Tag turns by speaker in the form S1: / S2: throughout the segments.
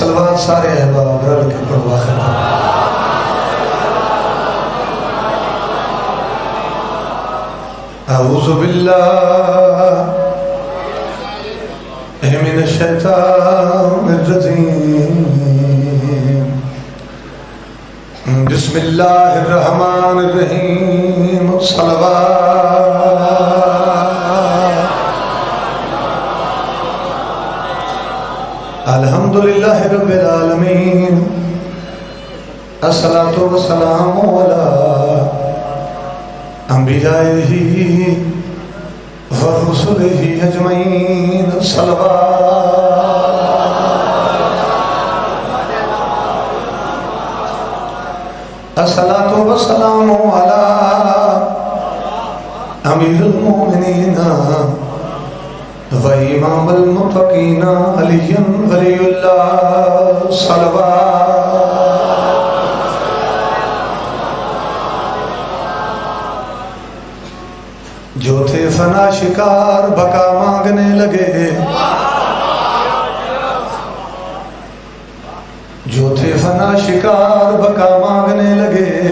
S1: صلوات سارے احباب رل کے پڑھوا خطا اعوذ باللہ من الشیطان الرجیم بسم اللہ الرحمن الرحیم صلوات الحمدللہ رب العالمین الصلاة والسلام علی انبیائہ ورسلہ اجمعین صلوات الصلاة والسلام علی امیر المؤمنین وإمام المتقين علي ولي الله صلوات جو تھے فنا شکار بقا مانگنے لگے جو تھے فنا شکار بقا مانگنے لگے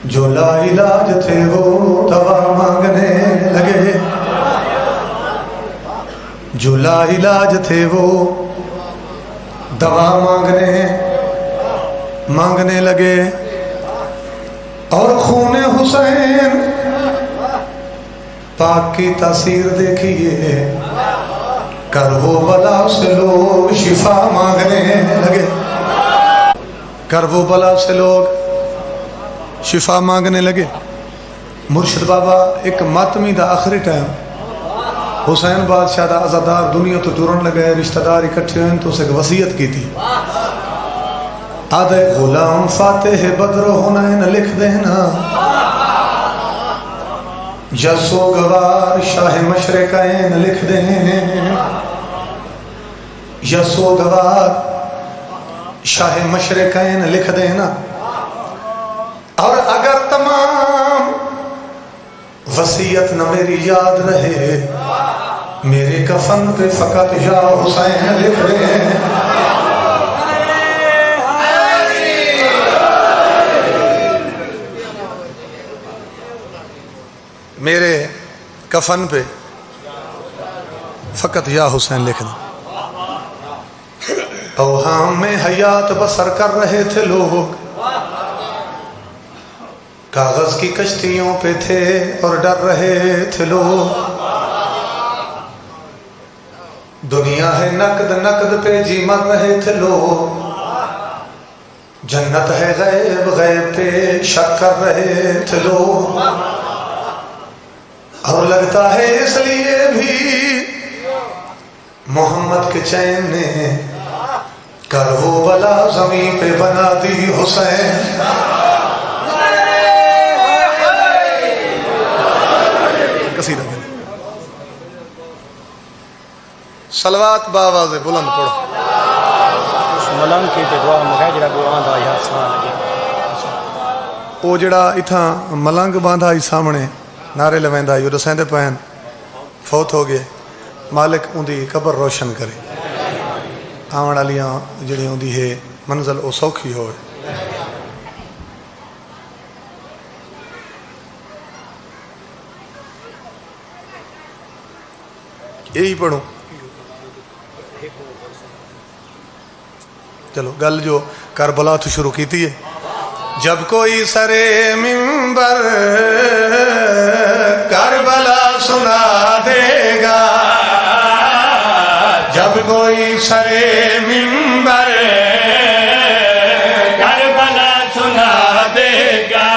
S1: جو لا علاج تھے وہ دوا مانگنے لگے جو لا علاج تھے وہ دوا مانگنے لگے اور خون حسین پاک کی تاثیر دیکھیے کربو بلا سے لوگ شفا مانگنے لگے کربو بلا سے لوگ شفا مانگنے لگے مرشد بابا ایک ماتمی دا آخری ٹائم حسین بادشاہ دا عزادار دنیا تو ٹورن لگے رشتہ دار اکٹھے ہوئے تو اسے وصیت کی تھی آدھے غلام فاتح بدر حنین لکھ دینا جسو گوار شاہ مشرقین لکھ دینا جسو گوار شاہ مشرقین لکھ دینا اور اگر تمام وصیت نہ میری یاد رہے میرے کفن پہ فقط یا حسین لکھ دے میرے کفن پہ فقط یا حسین لکھ دے اوہام میں حیات بسر کر رہے تھے لوگ کاغذ کی کشتیوں پہ تھے اور ڈر رہے تھے لوگ دنیا ہے نقد نقد پہ جی مر رہے تھے لوگ جنت ہے غیب غیب پہ شک کر رہے تھے لوگ اور لگتا ہے اس لیے بھی محمد کے چین نے کربو بلا زمین پہ بنا دی حسین صلوات باواز بلند پڑھو ملنگ کی دعا مگا جڑا کو آندا یا سوال لگے او جڑا ایتھاں ملنگ باندھا ہی سامنے نعرے لویندا جو دسیندے پین فوت ہو گئے مالک اندی قبر روشن کرے آون والیاں جڑی اندی ہے منزل او سوکھی ہوئے یہی پڑھوں چلو گل جو کربلا تو شروع کیتی ہے جب کوئی سرے منبر کربلا سنا دے گا جب کوئی سرے منبر کربلا سنا دے گا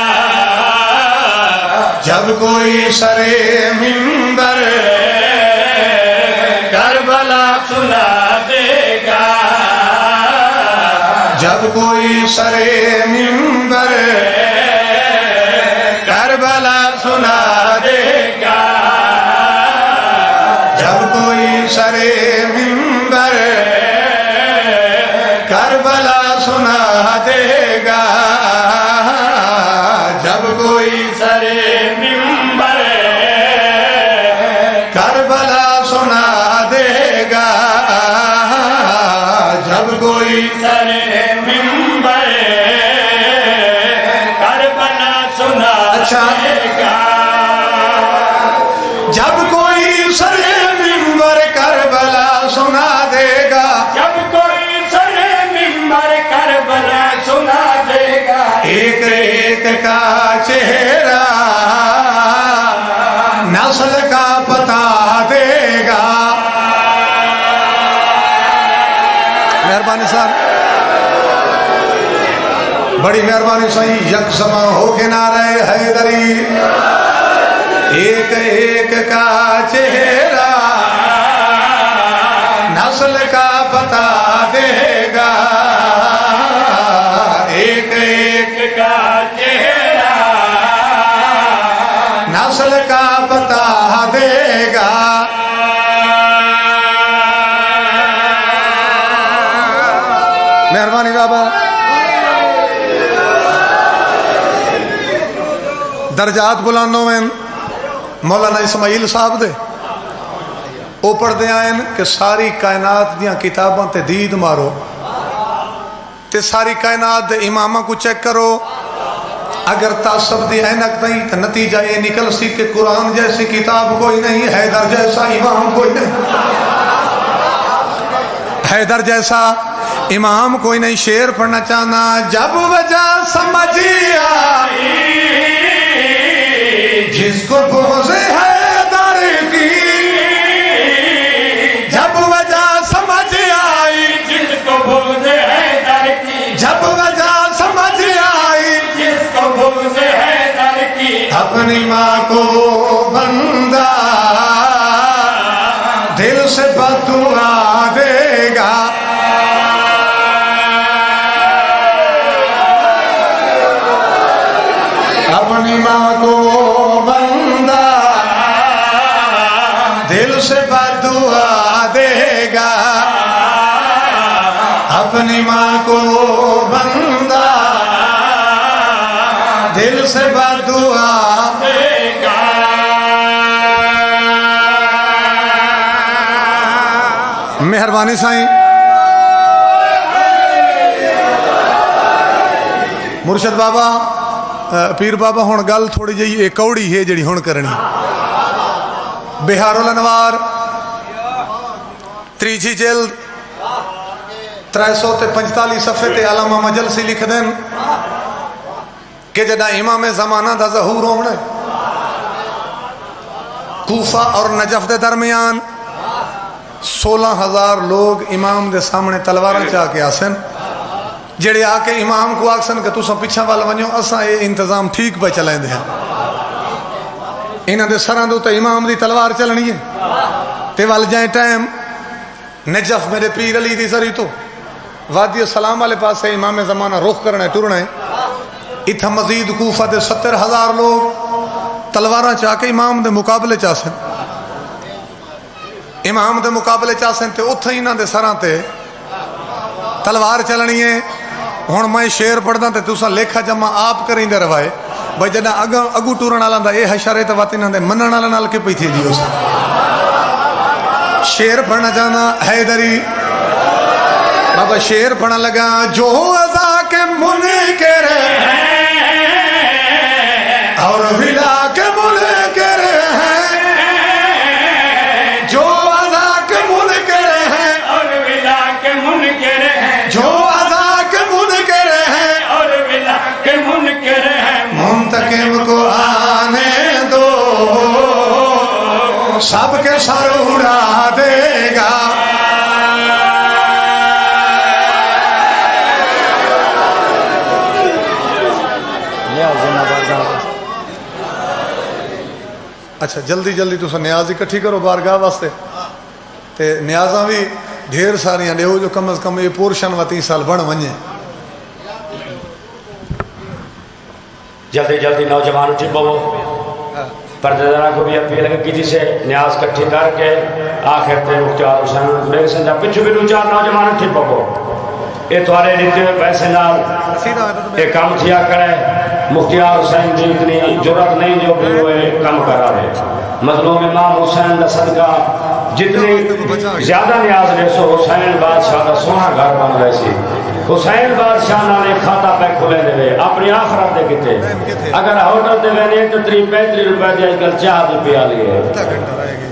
S1: جب کوئی سرے منبر کربلا سنا دے گا جب کوئی سرے منبر کربلا سنا دے گا جب کوئی سرے منبر کربلا سنا دے گا جب کوئی سرے منبر کربلا سنا دے گا
S2: سر ممبر کربلا سنا دے گا
S1: جب کوئی سر ممبر کربلا سنا دے گا
S2: جب کوئی سر ممبر کربلا سنا دے گا
S1: ایک ایک کا چہرہ نسل کا پتا دے گا مہربانی صاحب بڑی مہربانی صحیح یک زماں ہو کے نعرہ حیدری ایک ایک کا چہرہ نسل کا پتا دے گا ایک ایک
S2: کا چہرہ
S1: نسل کا پتا دے گا مہربانی بابا درجات بلانوں میں مولانا اسماعیل صاحب دے او پڑھ دے آئیں کہ ساری کائنات دیاں کتاباں تے دید مارو تے ساری کائنات دے امامہ کو چیک کرو اگر تعصب دی اینک نہیں تو نتیجہ یہ نکل سی کہ قرآن جیسی کتاب کوئی نہیں حیدر جیسا امام کوئی نہیں حیدر جیسا امام کوئی نہیں شعر پڑھنا چاہنا جب وجہ سمجھی آئی جس کو بغض حیدر کی جب وجہ سمجھ آئی
S2: جس کو بغض حیدر کی
S1: جب وجہ سمجھ آئی
S2: جس کو بغض حیدر کی
S1: اپنی ماں کو بندہ دل سے بددعا دے گا اپنی ماں کو بندہ دل سے بددعا دے گا اپنی ماں کو بندہ دل سے بددعا
S2: دے گا
S1: مہربانی سائیں مرشد بابا پیر بابا ہون گل تھوڑی جی ایک کوڑی ہے جڑی ہون کرنی بہار الانوار تریجی جلد 345 صفحے تے علامہ مجلسی لکھ دیں کہ جدہ امام زمانہ دا ظہور ہونے کوفہ اور نجف دے درمیان 16,000 لوگ امام دے سامنے تلواراں چاہ کے آسن جڑے آ کے امام کو آکسن کہ تُساں پچھا والا ونیو اساں یہ انتظام ٹھیک پہ چلائیں دے ہیں انہاں دے سران دو تے امام دی تلوار چلنی ہے تے وال جائیں ٹائم نجف میرے پیر علی دی سری تو وادی السلام والے پاس سے امام زمانہ رخ کرنا ہے ٹرنا ہے اتھا مزید کوفہ دے 70,000 لوگ تلواراں چاہ کے امام دے مقابلے چاہسن امام دے مقابلے چاہسن تے اتھا انہاں دے سران تے تلوار چلنی ہے ہون میں شعر پڑھدا تے تساں لیکھا جمع آپ کریں دے روائے بھائی جنہ اگو ٹورن والا دا اے حشر تے وات انہاں دے منن والا نال کے پئی تھی جی اس شعر پڑھنا چاہنا حیدری بابا شعر پڑھنا لگا جو عزا کے منکر ہیں اور ولا کے منکر ہیں جو عزا کے منکر ہیں
S2: اور ولا کے منکر ہیں
S1: جو عزا کے منکر ہیں
S2: اور ولا کے منکر ہیں
S1: منتقم کو آنے دو سب کے سر اڑا دے گا اچھا جلدی جلدی تسا نیاز اکٹھی کرو بارگاہ واسطے تے نیازاں بھی ڈھیر ساریاں ڈیو جو کم از کم یہ پورشن و 3 سال بڑھ ونجے
S3: جلدی جلدی نوجوان اٹھی پو پردیدارہ کو بھی اپیل ہے کسی سے نیاز کٹھی کر کے آخر تے مختار حسین میرے سنجا پچھو بھی 2-4 نوجوان اٹھی پو یہ توارے لیتے ہوئے پیسے نال ایک کام کیا کرے مختار حسین دی اتنی جرات نہیں جو بھی ہوئے کم کرا رہے مظلوم امام حسین دا صدقہ جتنی زیادہ نیاز رہے سو حسین بادشاہ دا سونا گھر بن رہے سی حسین بادشاہ نے کھاتا پہ کھلے دے اپنی آخرت دے کتے اگر ہوٹل دے وینے تو 35 روپے دی اج کل چاہ دی پیا لیے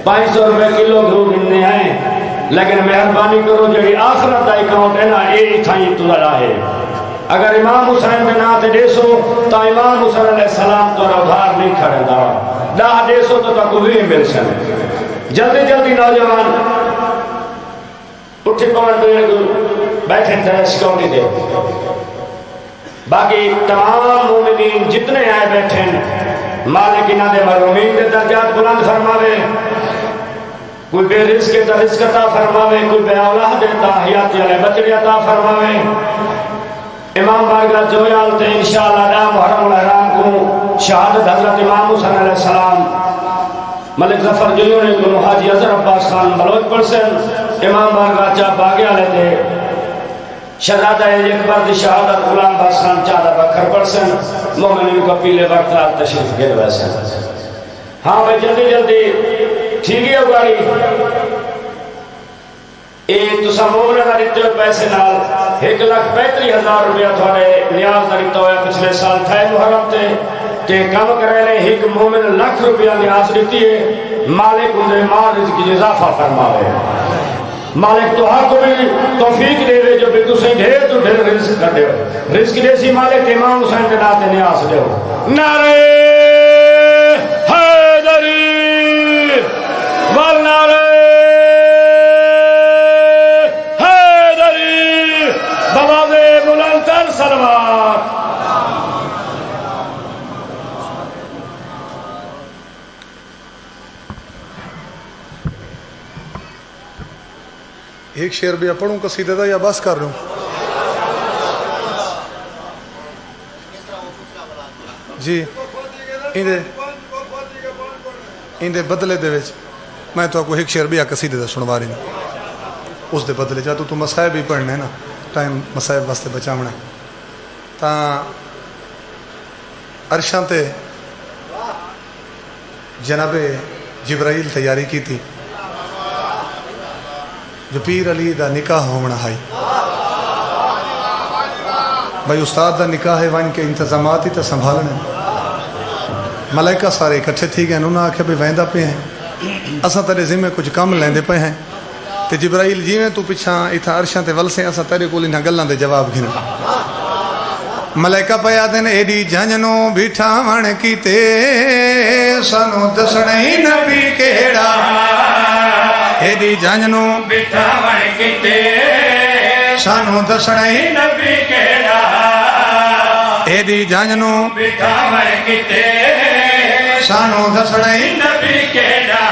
S3: 500 روپے کلو گھرو گننے ہیں لیکن مہربانی کرو جڑی آخرت دا اکاؤنٹ ہے نا اے تھائی تو ہے اگر امام حسین کے نام تے دیسو تو امام حسین علیہ السلام تو ادھار نہیں کھڑے دا دا دیسو تو کوئی مل سکے جلدی جلدی نوجوان اٹھے پوائنٹ بیٹھے تھے سیکورٹی دے باقی تمام مومنین جتنے آئے بیٹھے مالک انہاں دے محرومین دے درجات بلند فرماوے کوئی بے رزق دا رزق عطا فرماوے کوئی بے اولاد دا حیات علی بچڑی عطا فرماوے امام بارگاہ جویال تے انشاءاللہ دا محرم الحرام کو شہادت حضرت امام حسین علیہ السلام ملک ظفر جنہوں نے کو حاجی اظہر عباس خان بلوچ پرسن امام بارگاہ چاہ باگے آلے تھے شہزادہ اکبر دی شہادت غلام باس خان چادہ بکھر پرسن مومنین کو پیلے وقت رات تشریف گر ویسے ہاں میں جلدی جلدی ٹھیک ہے گاڑی اے تو سمونے دا رہتے ہو پیسے نال 1,35,000 روپیہ تھوڑے نیاز دا رہتا ہویا پچھلے سال تھے محرم تے کہ کام کرے لے ایک مومن لاکھ روپیہ نیاز دیتی ہے مالک انہیں مال رزق کی اضافہ فرماوے مالک تو ہر کو بھی توفیق دے دے جو بھی تسیں ڈھیر تو ڈھیر رزق کر دے رزق دیسی مالک امام حسین کے ناتے نیاز دے نعرہ حیدری والنعرہ حیدری بواز بلندتر سلوات
S1: ایک شعر بھی پڑھوں قصیدے دا یا بس کر رہا ہوں جی اندے بدلے دے وچ میں تو آپ کو ایک شعر بھی قصیدے دا سنوا رہی ہوں اس دے بدلے جا تو مسائب بھی پڑھنے ہیں نا ٹائم مسائب واسطے بچاونا تا عرشاں تے جناب جبرائیل تیاری کی تھی جو پیر علی دا نکاح ہونا ہے بھائی استاد دا نکاح ہے وان کے انتظامات ہی تا سنبھالنے ملائکہ سارے اکٹھے تھی گئے انہوں نے آکھے بھی ویندہ پہ ہیں اساں تیرے ذمہ کچھ کام لیندے پہ ہیں تے جبرائیل جیویں تو پچھاں اتھا عرشاں تے ول سے اساں تیرے کول انہاں گلاں دے جواب گھن ملائکہ پہ آدن ایڈی جھنجنوں بیٹھا وان کیتے سانو دسنے نبی کیڑا ایڈی جھنجنوں
S2: بیٹھا وان کیتے
S1: سانو دسنے
S2: نبی کیڑا
S1: ایڈی جھنجنوں
S2: بیٹھا وان کیتے
S1: سانو دسنے
S2: نبی کیڑا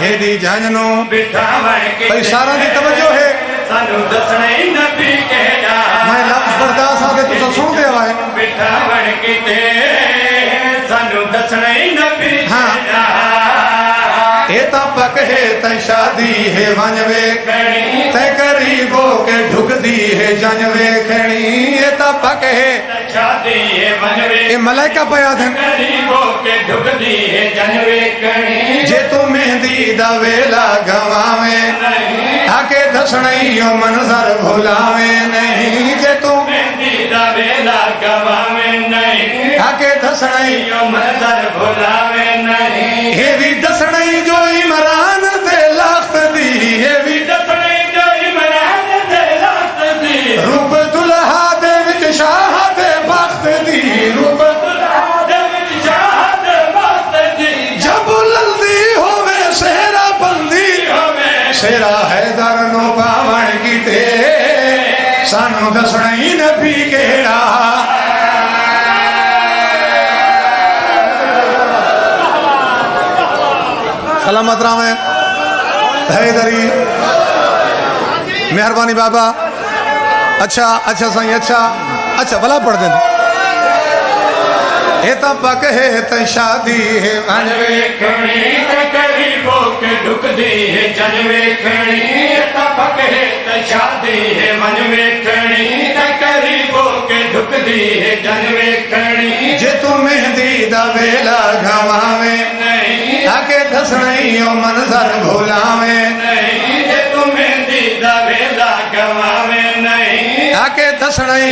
S1: ایڈی جھنجنوں
S2: بیٹھا وان کیتے
S1: اشارہ دی توجہ ہے
S2: سانو دسنے نبی کیڑا
S1: میں لفظ برداشت آگے تو سن دے آئے
S2: بیٹھا وان کیتے سانو دسنے نبی کیڑا
S1: ایتا پک ہے تے شادی ہے ونجوے تے قریبو کے ڈھک دی ہے جنوے کھڑی ایتا پک ہے
S2: شادی ہے ونجوے
S1: اے ملائکہ پیادن
S2: قریبو کے ڈھک دی ہے جنوے کھڑی
S1: جے تو مہندی دا ویلا گواویں آکے دسنائیوں منظر بھولاویں نہیں جے تو
S2: مہندی دا ویلا گواویں نہیں
S1: آکے دسنائیوں
S2: منظر بھولاویں نہیں
S1: ہے بھی دسنائی جو عمران دے لاخت دی ہے بھی
S2: دسنے جو عمران دے لاخت دی
S1: روپ دلہا دے وچ شاہ دے بخت دی روپ
S2: دلہا دے وچ شاہ دے بخت دی
S1: جب للدی ہووے سہرا بندی
S2: ہووے
S1: سہرا حیدر نو پاون کیتے سانو دسنائی نبی کیڑا سلامت رامیں حیدری مہربانی بابا اچھا سائیں اچھا بلا پڑھ دیں ایتا پک ہے تے شادی ہے
S2: ونوے کھڑی تے قریبو کے ڈھک دی ہے جنوے کھڑی ایتا پک ہے تے شادی ہے ونوے کھڑی تے قریبو کے ڈھک دی ہے جنوے کھڑی
S1: جے تو مہندی دا ویلا گواویں
S2: نہیں
S1: آکے دسنائیوں منظر بھولاویں
S2: نہیں جے تو مہندی دا ویلا گواویں نہیں
S1: کے دسنائی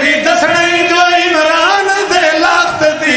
S1: بھی دسنائی جو عمران دے لاخت دی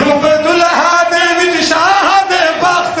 S1: روپ دلہا دے وچ شاہ دے بخت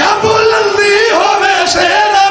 S1: جب بلندی ہووے شیرا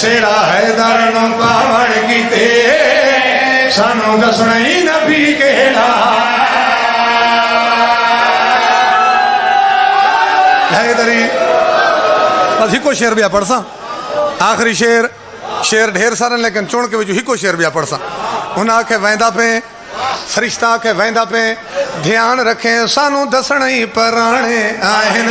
S1: شیرا حیدر نو پاون کیتے سانو دسنائی نبی کہڑا حیدری بس ہی کو شعر بیا پڑھ سا آخری شعر ڈھیر سارے لیکن چون کے وجہ ہی کو شعر بیا پڑھ سا انہاں آکھے ویندہ پہ فرشتہ آکھے ویندہ پہ دھیان رکھیں سانو دسنائی پرانے آہن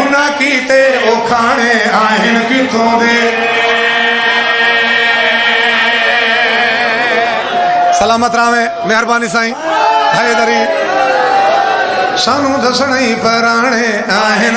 S1: انہاں کیتے او کھانے آہن کتوں دے سلامت راویں مہربانی سائیں حیدری سانو دسنائی پرانے آہن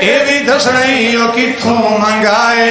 S1: اے بھی دسنائی او کتھوں منگائے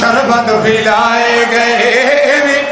S1: شربت پلائے گئے اے بھی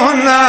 S1: انہاں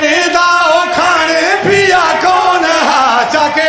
S1: دیدا او کھانے پیا کون ہا چاکے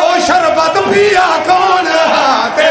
S1: او شربت پیا کون ہا تے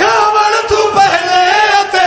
S1: کھاون تو پہلے تے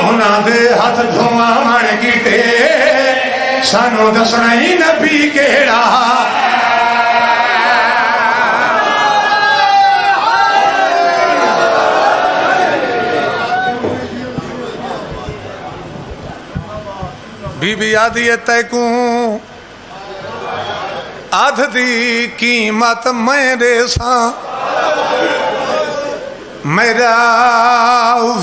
S1: انہاں دے ہاتھ دھواون کیتے سانو دسنائی نبی کہڑا بی بی آدھی تیکوں آدھ دی قیمت میرے ساں میرا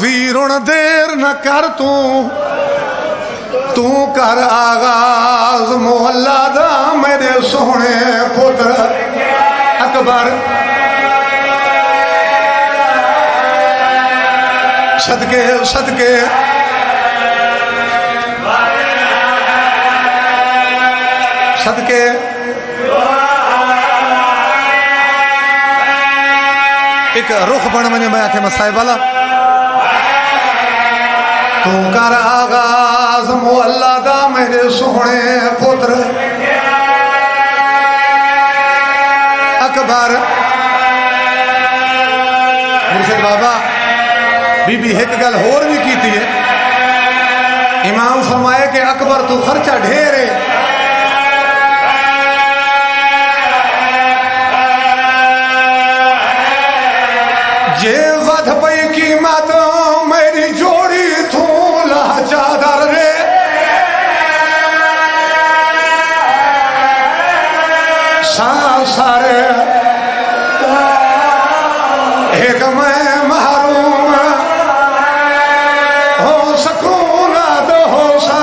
S1: ویرن دیر نہ کر تو کر آغاز محلہ دا میرے سونے پتر اکبر صدقے صدقے صدقے ایک رخ بن مجھے میں آکھے مسائب والا تو کر آغاز مولا دا میرے سونے پتر اکبر مرشد بابا بی بی ایک گل ہور بھی کیتی ہے امام فرمائے کہ اکبر تو خرچہ ڈھیرے جے ودھ پئی قیمت میری جوڑی تھوں لا چادر رے سارے ایک میں محروم ہو سکوں نہ دو ہو سا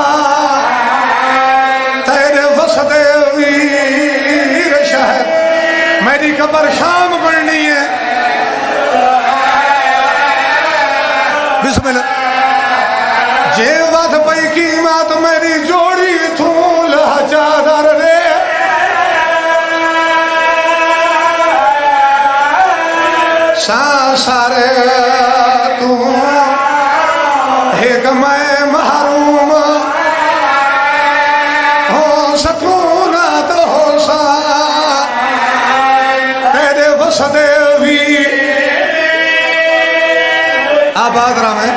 S1: تیرے وسدے ویر شہر میری قبر شام بننی ہے بسم اللہ جے ود پئی قیمت میری جوڑی تھوں لا چادر رے سارے تو ایک میں محروم ہو سکوں نہ تو ہو سا تیرے وسدے وی آباد رام ہے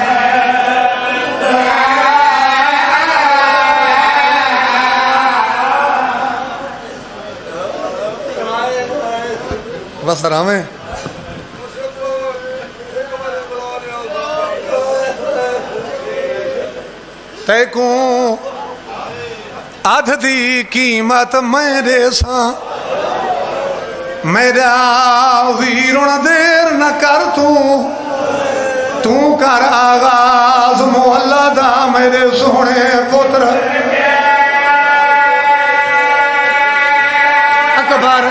S1: بس رام ہے تیکوں آدھ دی قیمت میرے ساں میرا ویرن دیر نہ کر تو کر آغاز محلہ دا میرے سونے پتر اکبر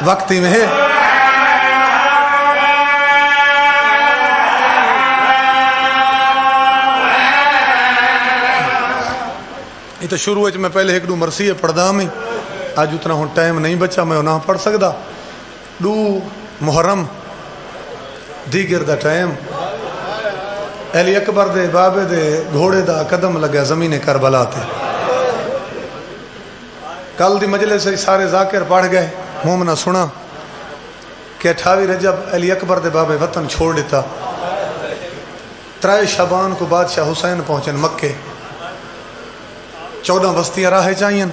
S1: وقت ہی میں ہے یہ تو شروع میں پہلے ایک دو مرثیے پڑھدا میں آج اتنا ہوں ٹائم نہیں بچا میں نہ پڑھ سکتا دو محرم دیگر دا ٹائم علی اکبر دے بابے دے گھوڑے دا قدم لگا زمین کربلا تے کل دی مجلس سے سارے ذاکر پڑھ گئے مومنہ سنا کہ 28 رجب علی اکبر دے بابے وطن چھوڑ دیتا 3 شعبان کو بادشاہ حسین پہنچن مکے 14 بستیاں راہ چاہیے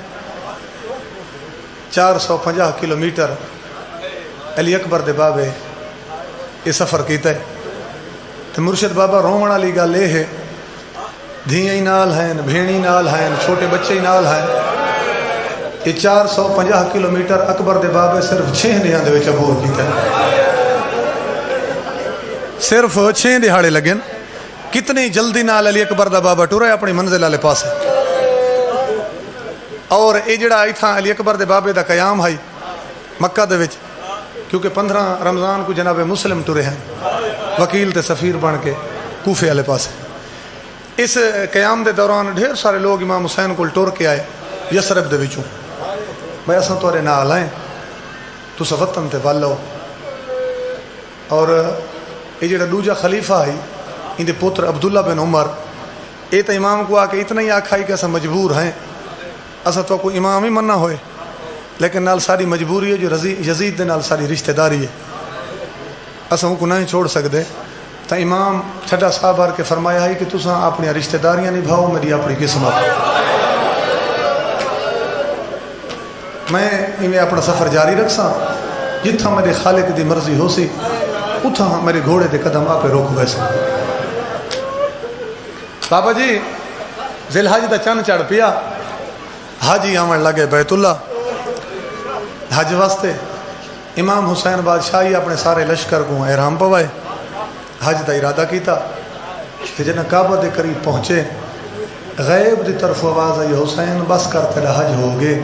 S1: 450 کلومیٹر علی اکبر دے بابے یہ سفر کیتا ہے تو مرشد بابا رومن والی گل یہ ہے دھیاں ہی نال ہیں بھیڑی نال ہیں چھوٹے بچے ہی نال ہیں یہ 450 کلومیٹر اکبر دے بابے صرف 6 دہاں دے وچ عبور کیتا ہے صرف 6 دہاڑے لگن کتنی جلدی نال علی اکبر دا بابا ٹرے اپنی منزل والے پاسے اور یہ جڑا اتھاں علی اکبر دے بابے دا قیام ہے مکہ دے وچ کیونکہ 15 رمضان کو جناب مسلم ٹرے ہیں وکیل تے سفیر بن کے کوفے والے پاسے اس قیام دے دوران ڈھیر سارے لوگ امام حسین کو ٹر کے آئے یسرب دے وچوں میں اساں تورے نال ہیں تساں وطن تے والو اور یہ جڑا دوجا خلیفہ ہے ان دے پتر عبداللہ بن عمر یہ تو امام کو آ کے اتنا ہی آکھا ہی کہ اساں مجبور ہیں اساں تو کوئی امام ہی مننا ہوئے لیکن نال ساری مجبوری ہے جو یزید دے نال ساری رشتہ داری ہے اساں کو نہیں چھوڑ سکتے تو امام چھٹا صاحب آر کے فرمایا ہے کہ تساں اپنی رشتہ داریاں نبھاؤ میری اپنی قسمت میں میں اپنا سفر جاری رکھساں جتھاں میرے خالق دی مرضی ہو سی اتھاں میرے گھوڑے دے قدم آپ روک ویسے بابا جی ذی الحج دا چند چڑھ پیا حاجی آمن لگے بیت اللہ حج واسطے امام حسین بادشاہی اپنے سارے لشکر کو احرام پوائے حج دا ارادہ کیتا کہ جنہ کعبہ دے قریب پہنچے غیب دی طرف آواز آئی حسین بس کر تیرا حج ہو گئے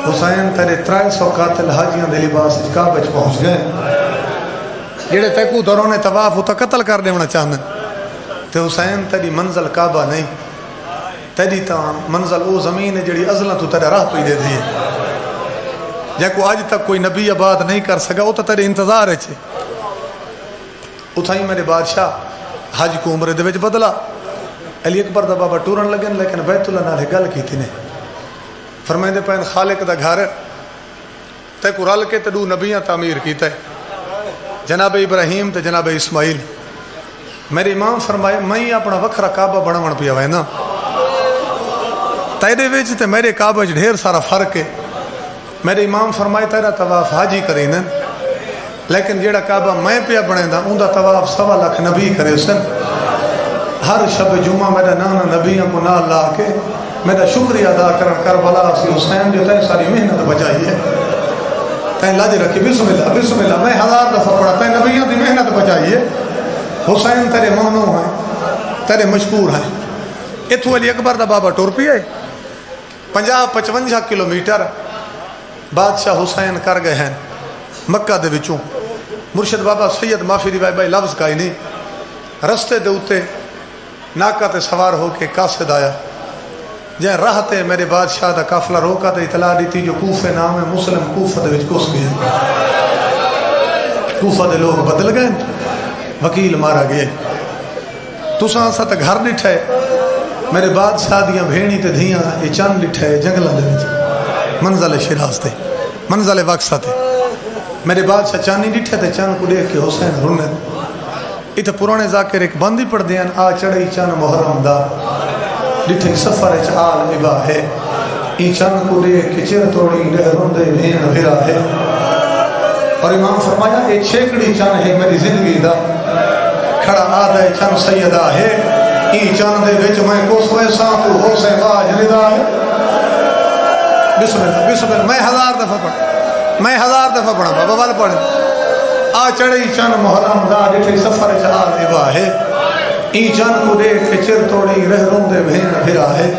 S1: حسین تیرے 300 قاتل حاجیاں دے لباس کعبہ پہنچ گئے جڑے تیکو دوروں طواف ہوتا قتل کر دینا چاہنے تے حسین تیری منزل کعبہ نہیں تیری تا منزل او زمین ہے جڑی ازلہ تو تیرے راہ پہ دے دیئے جے کو آج تک کوئی نبی آباد نہیں کر سکا وہ تو تیرے انتظار ہے چھے اتھائی میرے بادشاہ حج کو عمرے دے وچ بدلا علی اکبر دا بابا ٹورن لگن لیکن بیت اللہ نالے گل کی تھی نے فرمائیں دے پہن خالق دا گھر تے کو رل کے تدو نبیاں تعمیر کیتا ہے جناب ابراہیم تے جناب اسماعیل میرے امام فرمائے میں اپنا وکھرا کعبہ بڑھون پیا وے نا تیرے وچ تے میرے کعبہ وچ ڈھیر سارا فرق ہے میرے امام فرمائے تیرا طواف حاجی کریں لیکن جیڑا کعبہ میں پیا بنے دا ان دا طواف 1.25 لاکھ نبی کرے سن ہر شب جمعہ میرا نانا نبیوں کو نال لا کے میرا شکریہ ادا کرن کربلا سی حسین جو تین ساری محنت بچائی ہے تین لاج رکھی بسم اللہ میں 1000 دفعہ پڑھا تین نبیوں دی محنت بچائی ہے حسین تیرے ممنوع ہیں تیرے مشکور ہیں اتھو علی اکبر دا بابا ٹور پی ہے 50-55 کلومیٹر بادشاہ حسین کر گئے ہیں مکہ دے وچوں مرشد بابا سید معافی دی بھائی لفظ کا ہی نہیں رستے دے اوتے ناکہ تے سوار ہو کے قاصد آیا جہاں راہ تے میرے بادشاہ دا قافلہ روکا تے اطلاع دیتی جو کوفے نام ہے مسلم کوفہ دے وچ کس گئے کوفہ دے لوگ بدل گئے وکیل مارا گئے تساں سا تے گھر ڈٹھے میرے بادشاہ دیاں بھیڑی تے دھیاں یہ چند ڈٹھے جنگلہ دے وچ منزل شیراز تے منزل وقصہ تے میرے بادشاہ چانی ڈٹھے تے چند کو دیکھ کے حسین رونے اتھے پرانے ذاکر ایک بندی پڑھ دیاں آ چڑھئی چند محرم دا ڈٹھے سفر آل عبا ہے این چند کو دیکھ کے چر توڑی لہروں دے بھین بھرا ہے اور امام فرمایا ایک چھیکڑی چند ہے میری زندگی دا کھڑا آدھے چند سیدہ ہے این چند دے وچ میں کس ویسا تو ہو سے باج ردا ہے بسم اللہ میں 1000 دفعہ پڑھا بابا وال پڑھیں آ چڑھئی چند محرم دا ڈٹھے سفر آل عبا ہے این چند کو دیکھ کے چر توڑی لہروں دے بھین بھرا ہے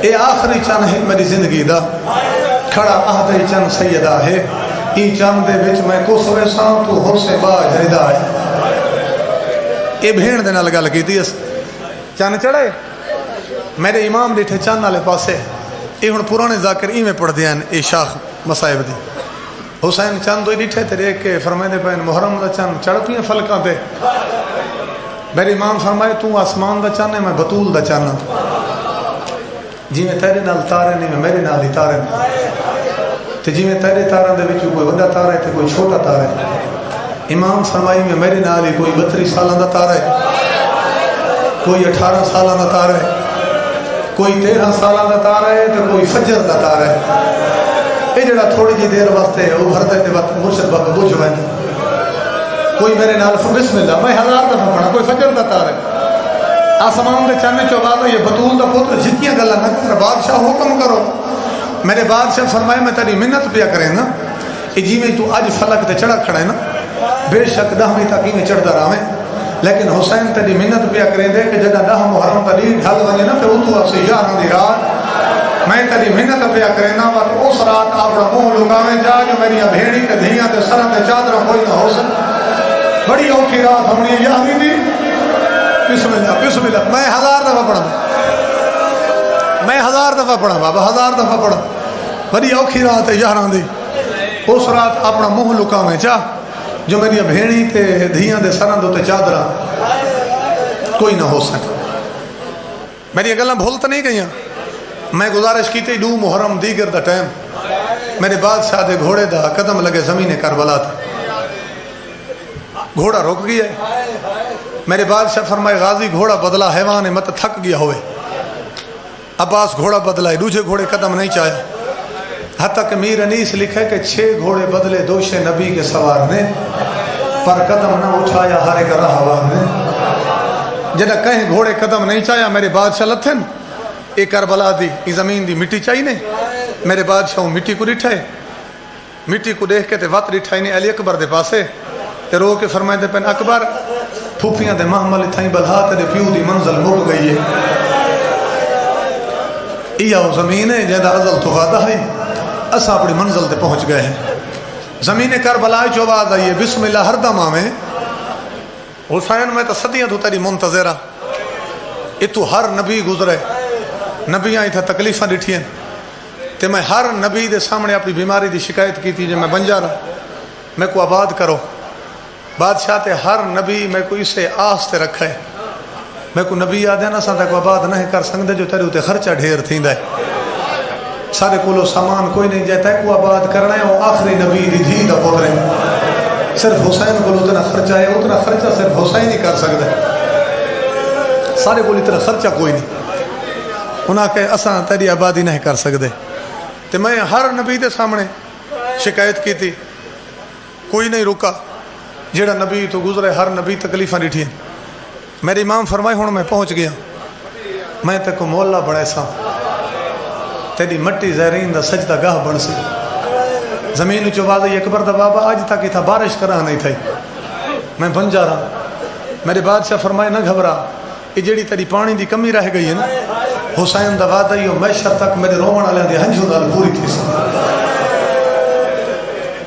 S1: اے آخری چند ہے میری زندگی دا کھڑا آدھے چند سیدہ ہے ای چند دے وچ میں کس ویساں تو حسے باج ردا ہے. اے بھیڑ دے نال گل کیتی اس چند چڑھے میرے امام ڈیٹھے چند والے پاسے. یہ ہن پرانے ذاکر ایویں پڑھ دیاں اے شاخ مصائب دی. حسین چند ہوئی ڈیٹھے تے دیکھ کے فرمائے پین محرم دا چند چڑھ پیاں فلکاں تے. میرے امام فرمائے تو آسمان دا چند ہے میں بطول دا چند ہوں. جی میں تیرے نال تارے نہیں میں میرے نال ہی تارے نہیں. تے جی میں تیرے تاراں دے وچ کوئی بڑا تارا ہے تے کوئی چھوٹا تارا ہے. امام فرمائی میں میرے نال ہی کوئی 32 سالاں دا تارا ہے, کوئی 18 سالاں دا تارا ہے, کوئی 13 سالاں دا تارا ہے تے کوئی فجر دا تارا ہے. یہ جڑا تھوڑی جی دیر واسطے وہ بھردے تے وقت مرشد وقت بجھ ویندا. کوئی میرے نال بسم اللہ میں 1000 دفعہ پڑھا کوئی فجر دا تارا ہے. آسمان دے چانے چوبالا یہ بطول دا پتر جتیاں گلا نہ کر بادشاہ حکم کرو. میرے بادشاہ فرمائے میں تیری منت پیا کریں نا جی میں تو اج فلک تے چڑھا کھڑا ہے نا بے شک 10ویں تک میں چڑھتا رہا میں لیکن حسین تیری منت پیا کریں دے کہ جدہ 10 محرم تری ڈھل ونے نا پھر تو اسی 11 دی رات میں تیری منت پیا کریں نا ور اس رات اپنا منہ لگاویں جا جو میری بھیڑی تے دھیاں تے سراں تے چادر کوئی نہ ہو سکے. بڑی اوکھی رات ہونی ہے یاد دی. بسم اللہ بسم اللہ میں 1000 دفعہ پڑھا میں 1000 دفعہ پڑھا بابا 1000 دفعہ پڑھا. بڑی اوکھی رات ہے 11 دی. اس رات اپنا منہ لکاویں چاہ جو میری بھیڑی تے دھیاں دے سراں تے چادر کوئی نہ ہو سکے. میری گلاں بھول تو نہیں گئیاں. میں گزارش کی تھی 2 محرم دیگر دا ٹائم میرے بادشاہ دے گھوڑے دا قدم لگے زمین کربلا تھا. گھوڑا رک گیا ہے. میرے بادشاہ فرمائے غازی گھوڑا بدلا حیوان مت تھک گیا ہوئے. عباس گھوڑا بدلا ہے دوسرے گھوڑے قدم نہیں چاہیا. حتیٰ کہ میر انیس لکھے کہ 6 گھوڑے بدلے دوش نبی کے سوار نے پر قدم نہ اٹھایا ہر ایک راہوار نے. جدہ کہیں گھوڑے قدم نہیں چاہیا میرے بادشاہ لتھن ایک کربلا دی زمین دی مٹی چاہی نے. میرے بادشاہ مٹی کو ڈٹھائے مٹی کو دیکھ کے تے وط ڈٹھائی نے علی اکبر دے پاسے تے رو کے فرمائے دے پین اکبر پھوپیاں دے محمل تھائیں بلہا تے پیو دی منزل مک گئی ہے. ایہ وہ زمین ہے جہاں ازل تو غادہ ہے اسا اپنی منزل تے پہنچ گئے ہیں. زمین کربلا چوباد آئیے بسم اللہ ہر دم آمیں. حسین میں تو صدیاں تو تیری منتظرہ یہ تو ہر نبی گزرے نبی آئی تھا تکلیفاں ڈٹھیں تے میں ہر نبی دے سامنے اپنی بیماری دی شکایت کی تھی جو میں بن جا رہا میں کو آباد کرو. بادشاہ تے ہر نبی میں کو اسے آس تے رکھا ہے میں کو نبی آدھے نا سا کو آباد نہیں کر سکتے جو تیرے ہوتے خرچہ ڈھیر تھی ہے. سارے کولو سامان کوئی نہیں جاتا ہے کو آباد کرنا ہے وہ آخری نبی دی دھی دا پتر ہے. صرف حسین کو اتنا خرچہ ہے اتنا خرچہ صرف حسین ہی کر سکتا ہے. سارے کو اتنا خرچہ کوئی نہیں انہاں کہ اساں تیری آبادی نہیں کر سکتے. تو میں ہر نبی دے سامنے شکایت کی تھی کوئی نہیں رکا. جیڑا نبی تو گزرے ہر نبی تکلیفاں ڈٹھی. میرے امام فرمائے ہوں میں پہنچ گیا میں تے کو مولا بڑے سا تیری مٹی زہرین دا سجدہ گاہ بن سی. زمین چوبازی اکبر دا بابا آج تک تھا بارش کرا نہیں تھی میں بن جا رہا. میرے بادشاہ فرمائے نہ گھبرا یہ جیڑی تیری پانی دی کمی رہ گئی ہے نا حسین دا وعدہ ہی ہمیشہ تک میرے رومن والے دی ہنجھوں نال پوری تھی سی.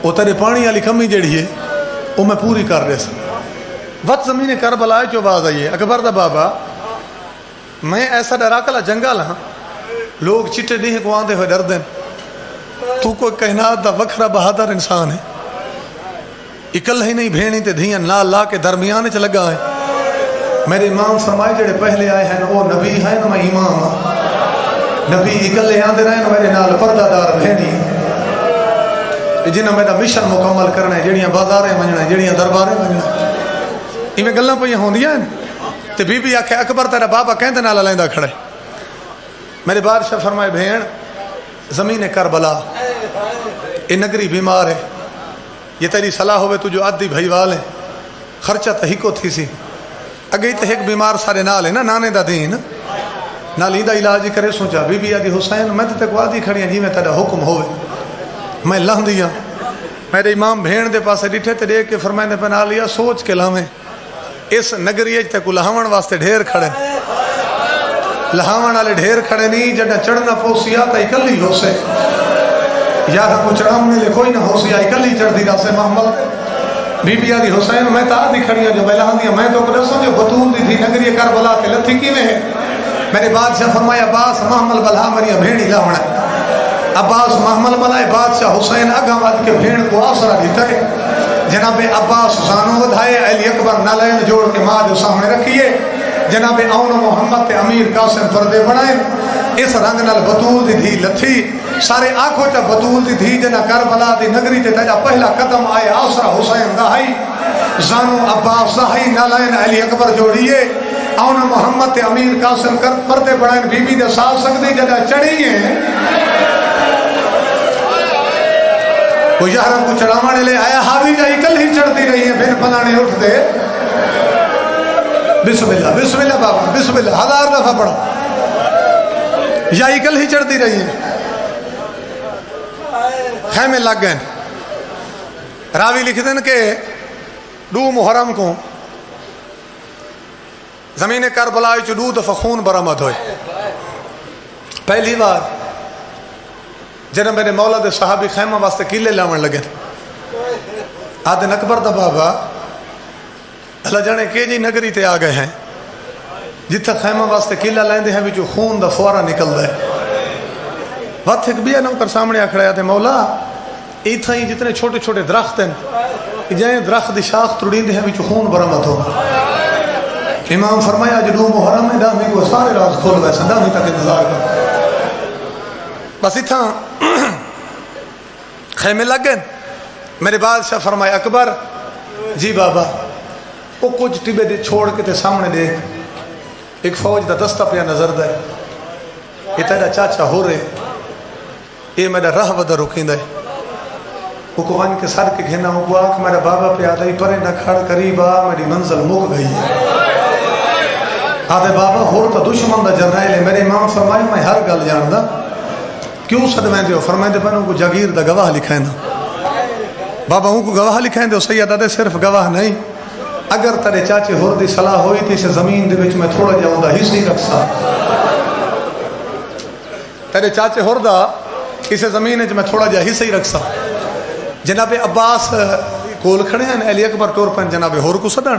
S1: وہ تیرے پانی والی کمی جیڑی ہے وہ میں پوری کر رہے سا. وقت زمین کربلا چوباز آئیے اکبر دا بابا میں ایسا ڈرا کلا جنگل ہاں لوگ چٹے نہیں کو آندے ہوئے ڈر دیں. تو کوئی کائنات دا وکھرا بہادر انسان ہے اکل ہی نہیں بھینی تے دھیاں لا لا کے درمیانے چ لگا ہے. میرے امام فرمائے جڑے پہلے آئے ہیں وہ نبی ہیں نا میں امام ہاں. نبی اکلے آندے رہے میرے نال پردہ دار بھینی جنہیں میرا مشن مکمل کرنا ہے جڑیاں بازاریں منجنا جڑیاں درباریں منجنا ایویں گلاں پہ ہوندیاں تے بی بی آکھے اکبر تیرا بابا کہندے نال لیندا کھڑے. میرے بادشاہ فرمائے بھین زمین کربلا یہ نگری بیمار ہے یہ تیری صلاح ہوئے تو جو آدھی بھائی وال ہیں خرچہ تو ہی کو تھی سی اگئی تو ایک بیمار سارے نال ہے نا نانے دا دین نالی دا علاج کرے سوچا بی بی آدھی حسین میں تو تک آدھی کھڑی ہیں جی میں تیرا حکم ہوئے میں لہ دیا. میرے امام بھین دے پاسے ڈٹھے تے دیکھ کے فرمائے نے پہنا لیا سوچ کے لاویں اس نگری تے کو لہاون واسطے ڈھیر کھڑے لہاون والے ڈھیر کھڑے نہیں جڑا چڑھنا پوسیا تا اکلی ہو سے یار کو چڑھاؤنے لے کوئی نہ ہو سی آئی کلی چڑھ دی راسے محمد بی بی آدھی حسین میں تا آدھی کھڑی جو میں لہاں دیا میں تو قدرسوں جو بطول دی تھی نگری کربلا کے لتھی کی میں ہے میرے بادشاہ فرمایا عباس محمل بلہا مریا بھیڑی لاؤنا عباس محمل بلائے بادشاہ حسین اگا واد کے بھیڑ کو آسرا دیتا ہے جناب عباس زانو ودھائے علی اکبر نالین جوڑ کے ماں جو سامنے رکھیے جناب اون محمد تے امیر قاسم پردے بنائیں اس رنگ نال بطول دی دھی لتھی سارے آنکھوں چا بطول دی دھی جنا کربلا دی نگری تے تجا پہلا قدم آئے آسرا حسین دہائی زانو عباس دہائی نالین علی اکبر جوڑیے اون محمد تے امیر قاسم پردے بنائیں بی بی دے سال سکتی جنا چڑھیے وہ یارم کو چڑھاوانے لے آیا حاوی جائی کل ہی چڑھتی رہی ہے پھر پلانے اٹھ دے بسم اللہ بابا بسم اللہ 1000 دفعہ پڑھو جائی کل ہی چڑھتی رہی ہے خیمے لگ گئے راوی لکھ دیں کہ 2 محرم کو زمین کربلا وچ 2 دفعہ خون برآمد ہوئے پہلی بار جنہاں میرے مولا دے صحابی خیمہ واسطے کیلے لاؤن لگے آدھن اکبر دا بابا اللہ جانے کہ جی نگری تے آ گئے ہیں جتھا خیمہ واسطے کیلا لائندے ہیں بھی جو خون دا فورا نکل دے وقت ایک بھی نوکر سامنے آکھڑا ہے مولا ایتھا ہی جتنے چھوٹے چھوٹے درخت ہیں جائیں درخت دی شاخ تڑین دے ہیں بھی جو خون برآمد ہو امام فرمایا جو 2 محرم ہے دامی کو سارے راز کھول ویسا دامی تک انتظار کر بس اتھا خیمے لگ گئے میرے بادشاہ فرمایا اکبر جی بابا وہ کچھ ٹبے دے چھوڑ کے تے سامنے دے ایک فوج دا دستہ پیا نظر دے یہ تیرا چاچا ہو رہے یہ میرا راہ ودا رکین دے وہ کو وان کے سر کے گھنا وہ کو آنکھ میرا بابا پہ آدھائی پرے نہ کھڑ قریبا میری منزل مک گئی ہے آدھے بابا ہور تا دشمن دا جرائل ہے میرے امام فرمائے میں ہر گل جان دا کیوں صدمیں دے ہو فرمائے دے پہنوں کو جاگیر دا گواہ لکھائیں دا بابا ہوں کو گواہ لکھائیں دے سید آدھے صرف گواہ نہیں اگر تیرے چاچے ہور دی صلاح ہوئی تھی سے زمین دے وچ میں تھوڑا جاؤں دا حصی رکھسا تیرے چاچے ہور دا اسے زمین وچ میں تھوڑا جا حصی رکھسا جناب عباس کول کھڑے ہیں علی اکبر ٹور پن جناب ہور کو سدن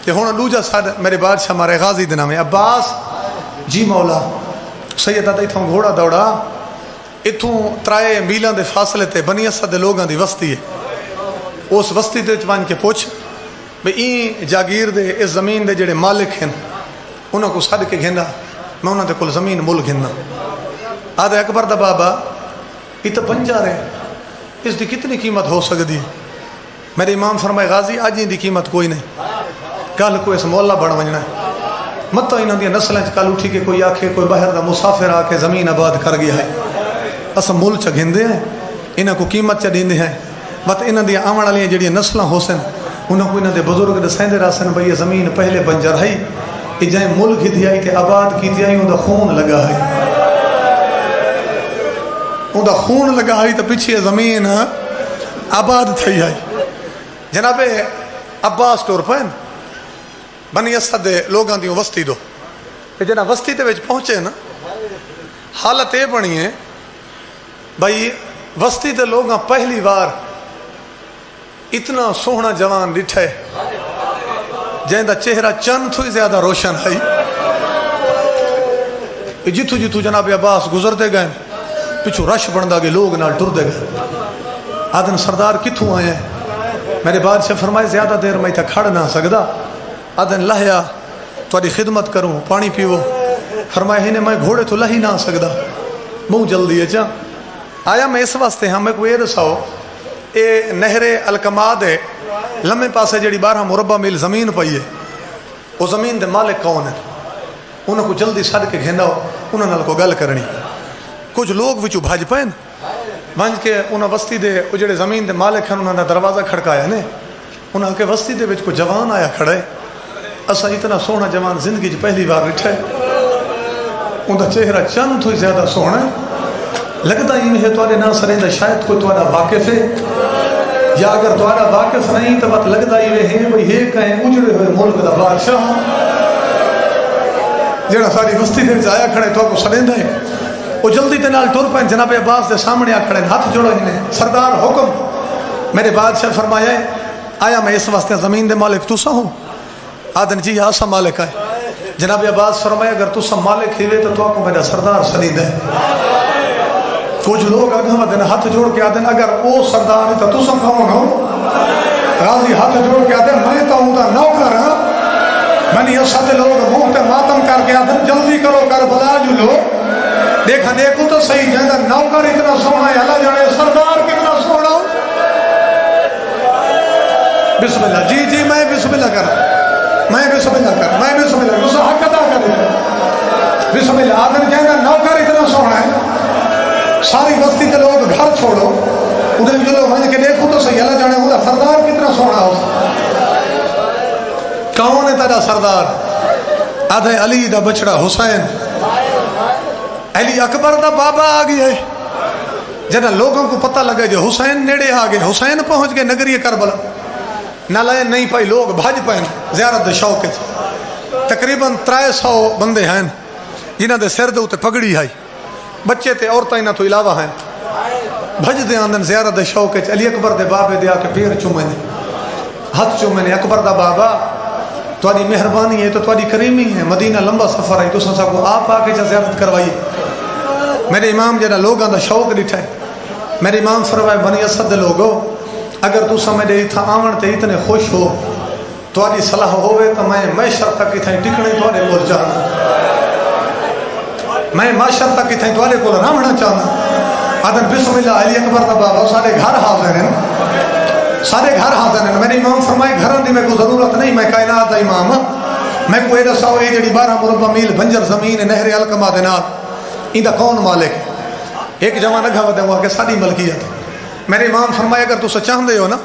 S1: کہ ہن دوجا ساتھ میرے بادشاہ مارے غازی دے نام ہے عباس جی مولا سید آدھے تھوں گھوڑا دوڑا اتھوں 3 میلاں دے فاصلے تے بنی اسد دے لوگاں دی وسطی ہے اس وسطی دے وچ کے پوچھ بے این جاگیر دے اس زمین دے جڑے مالک ہیں انہوں کو سد کے گھندا میں انہوں دے کل زمین مل گھندا آدھے اکبر دا بابا یہ تو بنجار ہے اس دی کتنی قیمت ہو سکتی میرے امام فرمائے غازی آج ان دی قیمت کوئی نہیں کل کو اس مولا بڑھ ونجنا ہے مت انہوں دی نسلیں کل اٹھی کے کوئی آکھے کوئی باہر دا مسافر آ کے زمین آباد کر گیا ہے اسا مل چ گھندے ہیں انہاں کو قیمت چ دیندے ہیں مت انہاں دی آون والی جڑی نسلاں ہوسن انہوں کو انہاں دے بزرگ دسیندے راسن بھئی زمین پہلے بنجر ہے کہ جائیں ملک ہی آئی تے آباد کی آئی ان دا خون لگا ہے ان دا خون لگا ہے تو پیچھے زمین آباد تھی آئی جناب عباس ٹور پہن بنی اسد دے لوگاں دیوں وسطی دو جنا وسطی تے وچ پہنچے نا حالت یہ بنی ہے بھئی وسطی دے لوگاں پہلی بار اتنا سوہنا جوان ڈٹھے جائیں دا چہرہ چند تھوئی زیادہ روشن ہے جتو جتو جناب عباس گزر دے گئے پچھو رش بندہ گئے لوگ نال ٹر دے گئے آدھن سردار کتھوں آئے ہیں میرے بادشاہ فرمائے زیادہ دیر میں تھا کھڑ نہ سکدا آدھن لہیا تھوڑی خدمت کروں پانی پیو فرمائے ہی نے میں گھوڑے تو لہی نہ سکدا مو جلدی ہے چاہ آیا میں اس واسطے ہاں میں کوئی رساؤ اے نہر الکماد ہے لمحے پاسے جڑی 12 مربع میل زمین پئی ہے وہ زمین دے مالک کون ہے انہوں کو جلدی سد کے گھندا ہو انہوں نال کو گل کرنی کچھ لوگ وچو بھاج پین بھنج کے انہوں وسطی دے جڑے زمین دے مالک ہیں انہوں نے دروازہ کھڑکایا نے انہوں کے وسطی دے وچ کو جوان آیا کھڑے اسا اتنا سونا جوان زندگی جو پہلی بار رٹھے ان دا چہرہ چند تھوئی زیادہ سونا ہے لگتا ہی ہے توارے نہ سریں دا شاید کوئی توارا واقف ہے یا اگر توارا واقف نہیں تو بات لگتا ہی ہے بھئی یہ کہیں اجڑے ہوئے ملک دا بادشاہ جڑا ساری وسطی دے جایا کھڑے تو کو سریں دے وہ جلدی دے نال ٹر پے جناب عباس دے سامنے آ کھڑے ہاتھ جوڑے نے سردار حکم میرے بادشاہ فرمایا ہے آیا میں اس واسطے زمین دے مالک تسا ہو آدن جی ہاں سا مالک ہے جناب عباس فرمایا اگر تسا مالک ہی تو آپ کو میرا سردار سنید ہے کچھ لوگ اگھا دن ہاتھ جوڑ کے آدن اگر وہ سردار ہے تو تسا کون ہو غازی ہاتھ جوڑ کے آدن میں تو ہوں دا نوکر ہاں بنی اسد لوگ منہ تے ماتم کر کے آدن جلدی کرو کربلا جو لوگ دیکھا دیکھو تو صحیح جہاں نوکر اتنا سونا ہے اللہ جانے سردار کتنا سونا ہو بسم اللہ جی جی میں بسم اللہ کر میں بسم اللہ کر میں بسم اللہ اس حق ادا کر بسم اللہ آدم جہاں نوکر اتنا سونا ہے ساری بستی کے لوگ گھر چھوڑو انہیں جو لوگ کے دیکھو تو صحیح اللہ جانے وہ سردار کتنا سونا ہو کون ہے تیرا سردار آدھے علی دا بچڑا حسین علی اکبر دا بابا آ گیا ہے جنہاں لوگوں کو پتہ لگا جو حسین نیڑے آ گئے حسین پہنچ گئے نگری کربلا نہ لائے نہیں پائی لوگ بھاج پائیں زیارت دے شوق تقریباً 300 بندے ہیں جنہاں دے سر دے پگڑی آئی بچے تے عورتیں انہاں تو علاوہ ہیں بھج دے آندن زیارت دے شوق علی اکبر دے بابے دے آ کے پیر چومے نے ہاتھ چومے نے اکبر دا بابا تھوڑی مہربانی ہے تو تھوڑی کریمی ہے مدینہ لمبا سفر ہے تو سا کو آپ آ کے زیارت کروائی میرے امام جنہ لوگاں دا شوق ڈٹھا ہے میرے امام فرمائے بنی اسد لوگو اگر تو سمجھے اتھا آون تے اتنے خوش ہو تھوڑی صلاح ہوئے تو میں معاشر تک اتھا ٹکنے تھوڑے کو جانا میں معاشر تک اتھا تھوڑے کو رامنا چاہنا آدم بسم اللہ علی اکبر دا بابا سارے گھر حاضر ہیں سارے گھر حاضر ہیں میرے امام فرمائے گھروں دی میں کو ضرورت نہیں میں کائنات دا امام میں کوئی دساؤ اے جڑی 12 مربع میل بنجر زمین نہر القما دے نال ایندا کون مالک ہے ایک جوان اگھا ودے ہوا کہ ساری ملکیت میرے امام فرمائے اگر تسا چاہندے ہو نا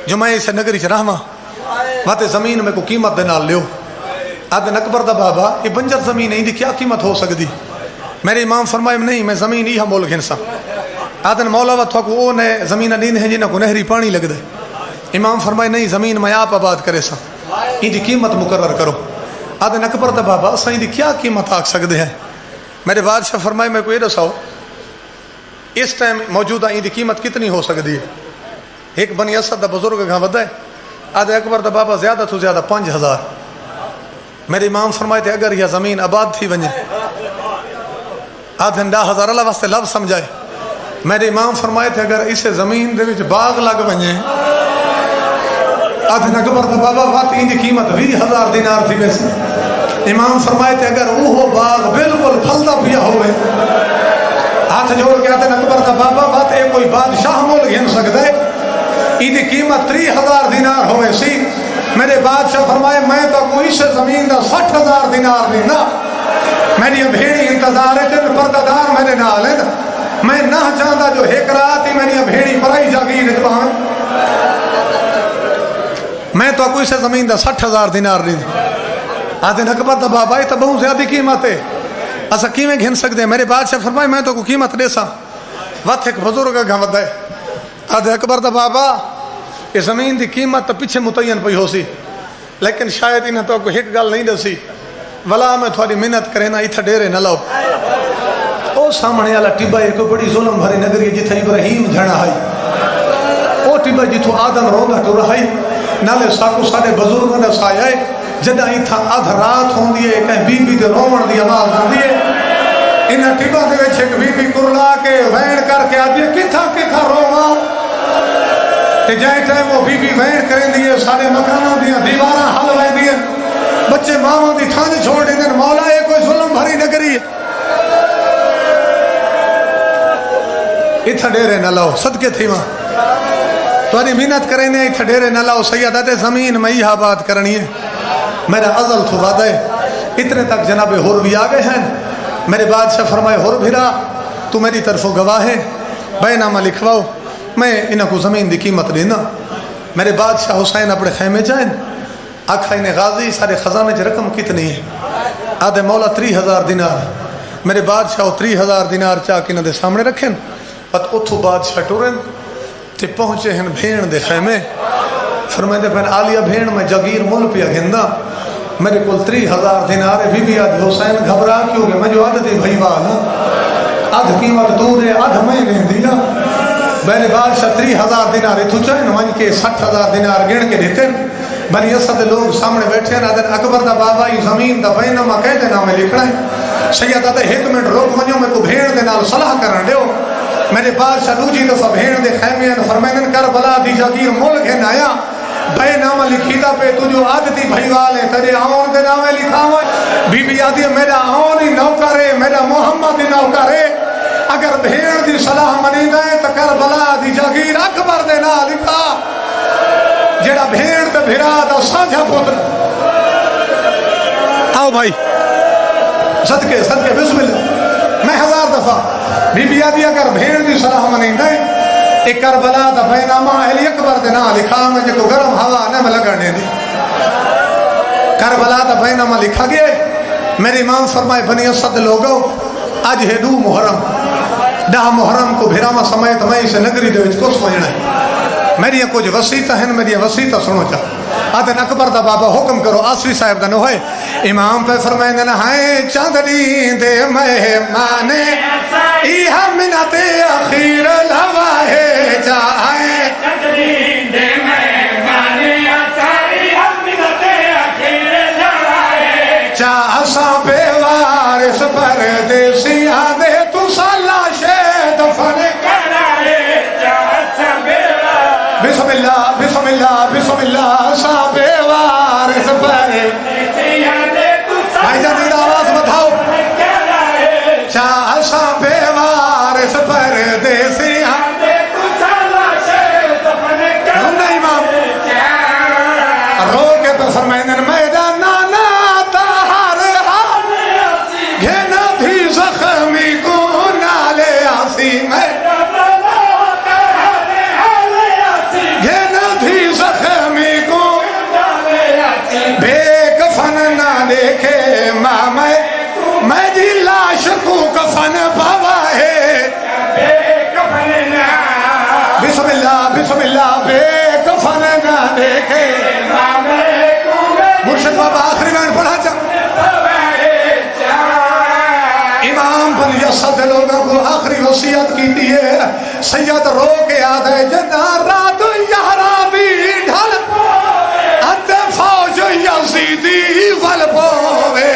S1: جو میں اس نگری چ رہواں واتے زمین میں کو قیمت دے نال لیو آدن اکبر دا بابا یہ بنجر زمین ہے دی کیا قیمت ہو سکتی میرے امام فرمائے نہیں میں زمین یہ مول گھنسا آدن مولا و تھا کو نے زمین دین ہے جنہ کو نہری پانی لگ دے امام فرمائے نہیں زمین میں آپ آباد کرے سا ان دی قیمت مقرر کرو آدن اکبر دا بابا اساں ان دی کیا قیمت آکھ سکتے ہیں میرے بادشاہ فرمائے میں کوئی دساؤ اس ٹائم موجودہ ان دی قیمت کتنی ہو سکتی ہے ایک بنی اسد دا بزرگ گھاں ودا ہے آدھے اکبر دا بابا زیادہ تو زیادہ 5000 میرے امام فرمائے تھے اگر یہ زمین آباد تھی ونجے آدھے 10,000 اللہ واسطے لفظ سمجھائے میرے امام فرمائے تھے اگر اسے زمین دے وچ باغ لگ ونجے آدھے اکبر دا بابا بات ان دی قیمت 20,000 دینار تھی ویسے امام فرمائے تھے اگر وہ باغ بالکل پھلدا پیا ہوئے ہاتھ جوڑ کے آدھے اکبر دا بابا بات ہے کوئی بادشاہ مول گھن سکتا ہے ان دی قیمت 30,000 دینار ہوئے سی میرے بادشاہ فرمائے میں تو کوئی سے زمین دا 60,000 دینار دینا میری بھیڑی انتظار ہے جن پردادار میرے نال ہے میں نہ چاہتا جو ایک رات ہی میری بھیڑی پرائی جاگیر اتباں میں تو کوئی سے زمین دا 60,000 دینار دینا آدھے اکبر دا بابا یہ تو بہت زیادہ قیمت ہے اسا کیویں گھن سکتے ہیں میرے بادشاہ فرمائے میں تو کو قیمت دے سا وقت ایک بزرگ گھاں ودا ہے آدھے اکبر دا بابا یہ زمین دی قیمت تو پیچھے متعین پئی ہو سی لیکن شاید انہیں تو کوئی ایک گل نہیں دسی ولا میں تھوڑی محنت کرے نا اتھا ڈیرے نہ لاؤ او سامنے والا ٹبا ایک بڑی ظلم بھری نگری جتھے ابراہیم جھڑا ہے او ٹبا جتھوں آدم روندا ٹر ہے نالے ساکو سارے بزرگوں نے سایا ہے جدہ اتھا آدھ رات ہوندی ہے کہیں بی بی دے رومن دی آواز ہوندی ہے انہیں ٹبا دے وچ ایک بی بی کرلا کے وین کر کے آدھی ہے کتھا کتھا روما تے جائے ٹائم وہ بی بی وین کریں دیئے سارے مکانوں دیاں دیواراں حل وے دیئے بچے ماں دی تھانج چھوڑ دیں مولا یہ کوئی ظلم بھری نگری ہے اتھا ڈیرے نہ لاؤ صدقے تھی ماں تواری محنت کریں نے اتھا ڈیرے نہ لاؤ سیادت زمین میں ہی آباد کرنی ہے میرا ازل تو وعدہ ہے اتنے تک جناب ہور بھی آگئے ہیں میرے بادشاہ فرمائے ہور بھیرا تو میری طرف گواہ ہے بے نامہ لکھواؤ میں انہوں کو زمین دی قیمت دینا میرے بادشاہ حسین اپنے خیمے جائیں آکھا انہیں غازی سارے خزانے کی رقم کتنی ہے آدھے مولا 30,000 دینار میرے بادشاہ 30,000 دینار چاہ کے انہوں دے سامنے رکھیں پت اتھو بادشاہ ٹورن تے پہنچے ہیں بھین دے خیمے فرمائے دے بہن آلیا بھین میں جگیر مل پیا گھندا میرے کل 30,000 دینار ہے بی بی آدھی حسین گھبرا کیوں گے میں جو عادت ہے بھائی والا آدھ قیمت تو دے آدھ مہینے دیا بہن بادشاہ 30,000 دینار تو چاہے ون کے 60,000 دینار گن کے دیتے بنی اسد لوگ سامنے بیٹھے نا دن اکبر دا بابا یہ زمین دا بینامہ کہتے نامے لکھنا ہے سیدہ دا ایک منٹ روک ونیو میں کو بھیڑ دے نال صلاح کرن دیو میرے بادشاہ دوجی دفعہ بھیڑ دے خیمین فرمینن کربلا دی جاگیر ملک ہے نایا بے نامہ لکھی دا پہ تجھو عادتی بھائی والے تجھے آن دے نامے لکھا ہوئے بی بی آدھی میرا آن ہی نوکرے میرا محمد ہی نوکرے اگر بھیڑ دی صلاح منی دائیں تو کربلا دی جاگیر اکبر دے نا لکھا جیڑا بھیڑ تے بھیرا دا سانجھا پتر آؤ بھائی صدقے صدقے بسم اللہ میں 1000 دفعہ بی بی آدھی اگر بھیڑ دی صلاح منی دائیں ایک کربلا دا بینامہ اہلی اکبر دے نا لکھا میں جے کو گرم ہوا نہ میں لگڑنے دی کربلا دا بینامہ لکھا گیا میرے امام فرمائے بنی اسد لوگو آج ہے 2 محرم 10 محرم کو بھیرامہ سمیت میں اسے نگری دے وچ کو سمجھنا ہے میری کچھ وسیطہ ہیں میری وسیطہ سنو چاہ آدھن اکبر دا بابا حکم کرو آسری صاحب دا نو ہے امام پہ فرمائیں دینا ہائے چاندنی دے مہمانے ایہا منت اخیر لواہے چاہے چاندنی دے مہمانے ایہا منت اخیر لواہے چاہ سانپے وارس پردیسیاں دے تو سالہ شید فن کرائے چاہ سانپے بسم اللہ بسم اللہ بسم اللہ سانپے وارس پردیسیاں دے تو بھائی جان میرا آواز بتاؤ چاہ سانپے وارس پردیسیاں دے تو سالہ شید فن کرائے امام رو کے پر فرمائنن میرا نانا تاہر حال گھنا بھی زخمی کو نالے آسی میں گھنا بھی زخمی کو بے کفن نہ دیکھے ماں میں دی لاش کو کفن بابا ہے بسم اللہ بسم اللہ بے کفن نہ دیکھے مرشد بابا آخری میں پڑھا امام بن یسد لوگوں کو آخری وصیت کی دیئے سید رو کے آدھے جنا رات یارا بھی ڈھل ات فوج یزیدی والپوے